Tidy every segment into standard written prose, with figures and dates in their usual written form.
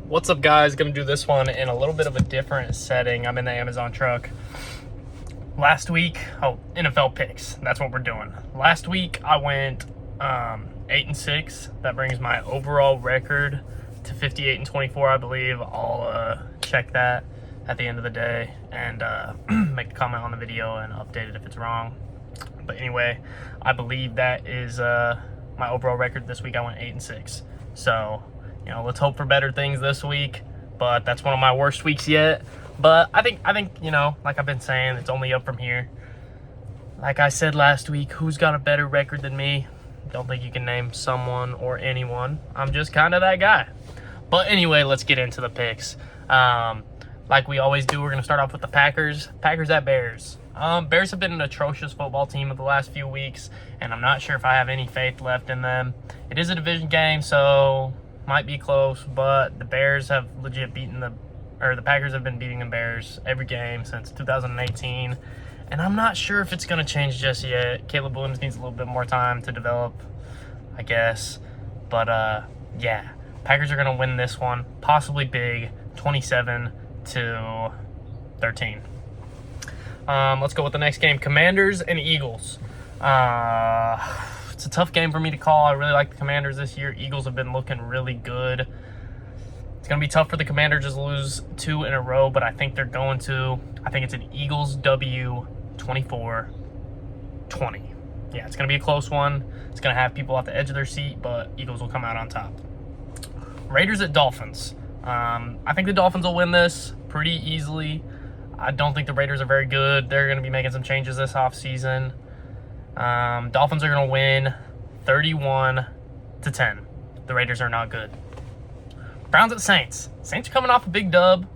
What's up, guys? Gonna do this one in a little bit of a different setting. I'm in the Amazon truck. Last week, NFL picks. That's what we're doing. Last week, I went 8-6. That brings my overall record to 58-24, I believe. I'll check that at the end of the day and make a comment on the video and update it if it's wrong. But anyway, I believe that is my overall record this week. I went 8-6. So, you know, let's hope for better things this week. But that's one of my worst weeks yet. But I think you know, like I've been saying, it's only up from here. Like I said last week, who's got a better record than me? Don't think you can name someone or anyone. I'm just kind of that guy. But anyway, let's get into the picks. Like we always do, we're going to start off with the Packers. Packers at Bears. Bears have been an atrocious football team of the last few weeks, and I'm not sure if I have any faith left in them. It is a division game, so might be close, but the Bears have legit beaten the Packers have been beating the Bears every game since 2018, and I'm not sure if it's going to change just yet. Caleb Williams needs a little bit more time to develop, I guess. But, yeah, Packers are going to win this one, possibly big, 27-13. Let's go with the next game, Commanders and Eagles. It's a tough game for me to call. I really like the Commanders this year. Eagles have been looking really good. It's going to be tough for the Commanders to lose 2 in a row, but I think they're going to. I think it's an Eagles W, 24-20. Yeah, it's going to be a close one. It's going to have people at the edge of their seat, but Eagles will come out on top. Raiders at Dolphins. I think the Dolphins will win this pretty easily. I don't think the Raiders are very good. They're going to be making some changes this offseason. Dolphins are going to win 31-10. The Raiders are not good. Browns at Saints. Saints are coming off a big dub,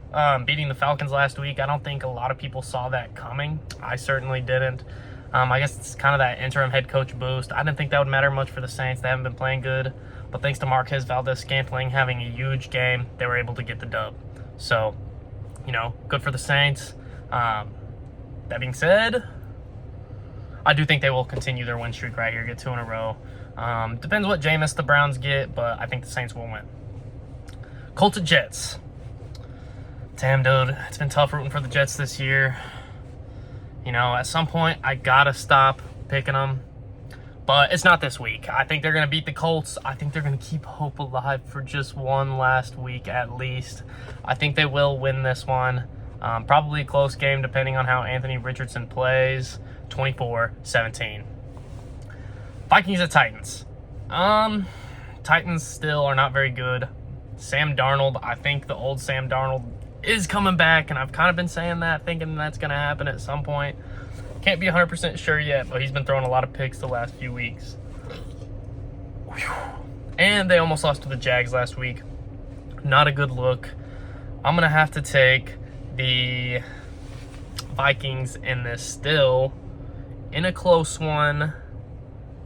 beating the Falcons last week. I don't think a lot of people saw that coming. I certainly didn't. I guess it's kind of that interim head coach boost. I didn't think that would matter much for the Saints. They haven't been playing good. But thanks to Marquez Valdez-Scantling having a huge game, they were able to get the dub. So, you know, good for the Saints. That being said, I do think they will continue their win streak right here, get 2 in a row. Depends what Jameis the Browns get, but I think the Saints will win. Colts at Jets. Damn, dude, it's been tough rooting for the Jets this year. You know, at some point, I gotta stop picking them. But it's not this week. I think they're going to beat the Colts. I think they're going to keep hope alive for just one last week at least. I think they will win this one. Probably a close game depending on how Anthony Richardson plays. 24-17. Vikings at Titans. Titans still are not very good. Sam Darnold, I think the old Sam Darnold is coming back, and I've kind of been saying that, thinking that's going to happen at some point. Can't be 100% sure yet, but he's been throwing a lot of picks the last few weeks. And they almost lost to the Jags last week. Not a good look. I'm going to have to take the Vikings in this still. In a close one,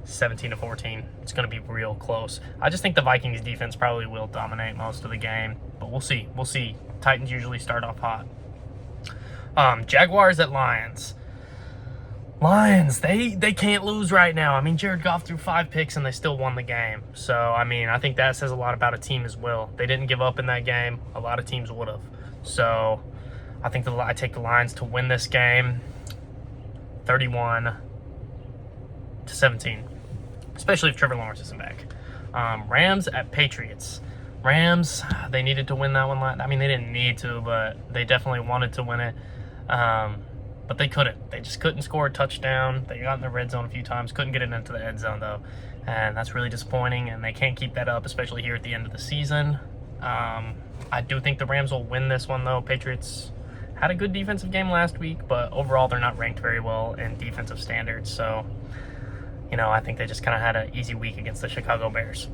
17-14. It's going to be real close. I just think the Vikings defense probably will dominate most of the game, but we'll see. We'll see. Titans usually start off hot. Jaguars at Lions. Lions, they can't lose right now. I mean, Jared Goff threw 5 picks and they still won the game. So, I mean, I think that says a lot about a team as well. They didn't give up in that game. A lot of teams would have. So, I think I take the Lions to win this game 31-17, especially if Trevor Lawrence isn't back. Rams at Patriots. Rams, they needed to win that one. I mean, they didn't need to, but they definitely wanted to win it. But they couldn't. They just couldn't score a touchdown. They got in the red zone a few times. Couldn't get it into the end zone, though. And that's really disappointing, and they can't keep that up, especially here at the end of the season. I do think the Rams will win this one, though. Patriots had a good defensive game last week, but overall they're not ranked very well in defensive standards. So, you know, I think they just kind of had an easy week against the Chicago Bears.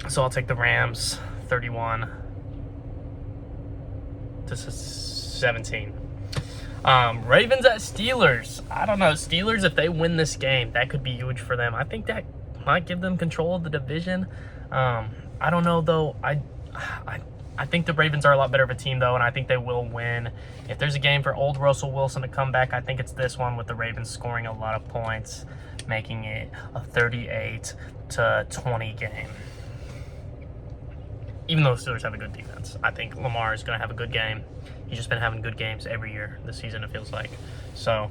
So I'll take the Rams 31-17. Ravens at Steelers. I don't know. Steelers, if they win this game, that could be huge for them. I think that might give them control of the division. I don't know, though. I think the Ravens are a lot better of a team, though, and I think they will win. If there's a game for old Russell Wilson to come back, I think it's this one with the Ravens scoring a lot of points, making it a 38-20 game. even though the Steelers have a good defense. I think Lamar is going to have a good game. He's just been having good games every year this season, it feels like. So,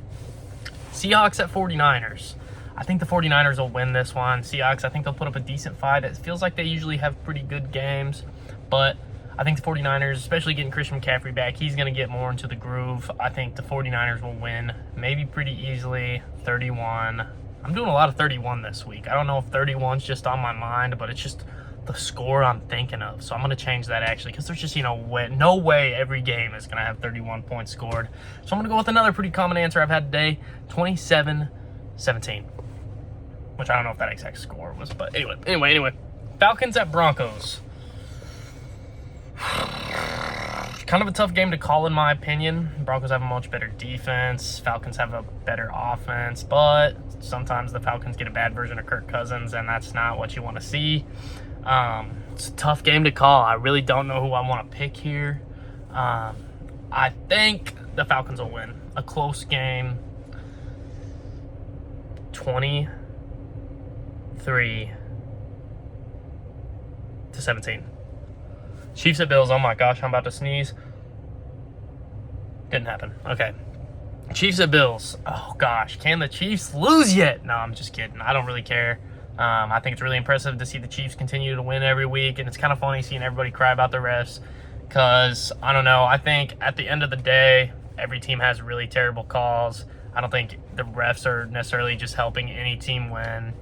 Seahawks at 49ers. I think the 49ers will win this one. Seahawks, I think they'll put up a decent fight. It feels like they usually have pretty good games, but I think the 49ers, especially getting Christian McCaffrey back, he's going to get more into the groove. I think the 49ers will win maybe pretty easily, 31. I'm doing a lot of 31 this week. I don't know if 31's just on my mind, but it's just the score I'm thinking of. So I'm going to change that actually, because there's just, no way every game is going to have 31 points scored. So I'm going to go with another pretty common answer I've had today, 27-17. Which I don't know if that exact score was, but anyway. Falcons at Broncos. Kind of a tough game to call in my opinion. Broncos have a much better defense. Falcons have a better offense, but sometimes the Falcons get a bad version of Kirk Cousins, and that's not what you want to see. It's a tough game to call. I really don't know who I want to pick here. I think the Falcons will win. A close game. 23-17. Chiefs at Bills. Oh my gosh, I'm about to sneeze. Didn't happen. Okay. Chiefs at Bills. Oh gosh, can the Chiefs lose yet? No, I'm just kidding. I don't really care. I think it's really impressive to see the Chiefs continue to win every week, and it's kind of funny seeing everybody cry about the refs because, I don't know, I think at the end of the day, every team has really terrible calls. I don't think the refs are necessarily just helping any team win.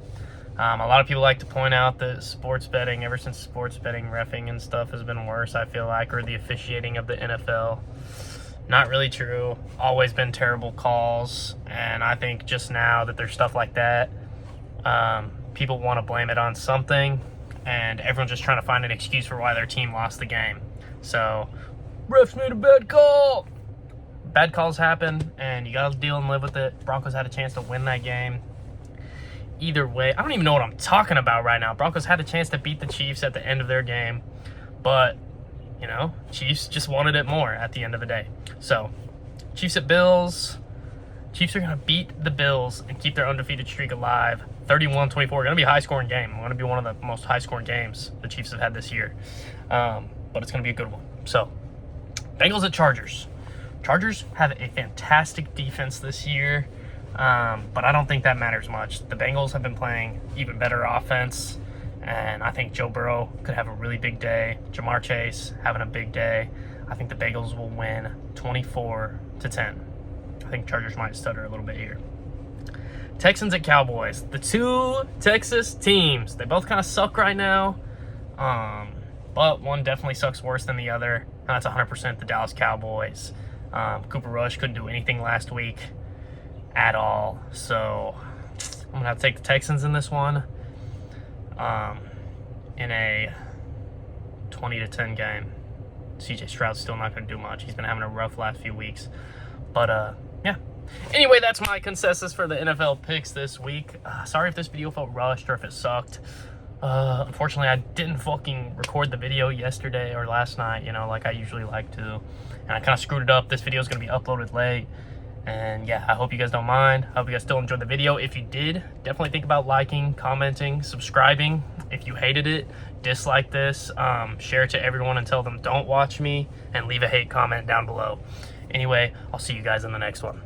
A lot of people like to point out that sports betting, ever since sports betting, reffing and stuff has been worse, I feel like, or the officiating of the NFL. Not really true. Always been terrible calls, and I think just now that there's stuff like that, people want to blame it on something, and everyone's just trying to find an excuse for why their team lost the game. So, refs made a bad call. Bad calls happen, and you got to deal and live with it. Broncos had a chance to win that game. Either way, I don't even know what I'm talking about right now. Broncos had a chance to beat the Chiefs at the end of their game, but, Chiefs just wanted it more at the end of the day. So, Chiefs at Bills. Chiefs are going to beat the Bills and keep their undefeated streak alive. 31-24. Going to be a high-scoring game. Going to be one of the most high-scoring games the Chiefs have had this year. But it's going to be a good one. So, Bengals at Chargers. Chargers have a fantastic defense this year, but I don't think that matters much. The Bengals have been playing even better offense, and I think Joe Burrow could have a really big day. Jamar Chase having a big day. I think the Bengals will win 24-10. I think Chargers might stutter a little bit here. Texans at Cowboys. The two Texas teams, they both kind of suck right now, but one definitely sucks worse than the other, and that's 100% the Dallas Cowboys. Cooper Rush couldn't do anything last week at all, so I'm going to have to take the Texans in this one in a 20-10 game. CJ Stroud's still not going to do much. He's been having a rough last few weeks, but yeah. Anyway, that's my consensus for the NFL picks this week. Sorry if this video felt rushed or if it sucked. Unfortunately, I didn't fucking record the video yesterday or last night, like I usually like to. And I kind of screwed it up. This video is going to be uploaded late. And yeah, I hope you guys don't mind. I hope you guys still enjoyed the video. If you did, definitely think about liking, commenting, subscribing. If you hated it, dislike this. Share it to everyone and tell them don't watch me. And leave a hate comment down below. Anyway, I'll see you guys in the next one.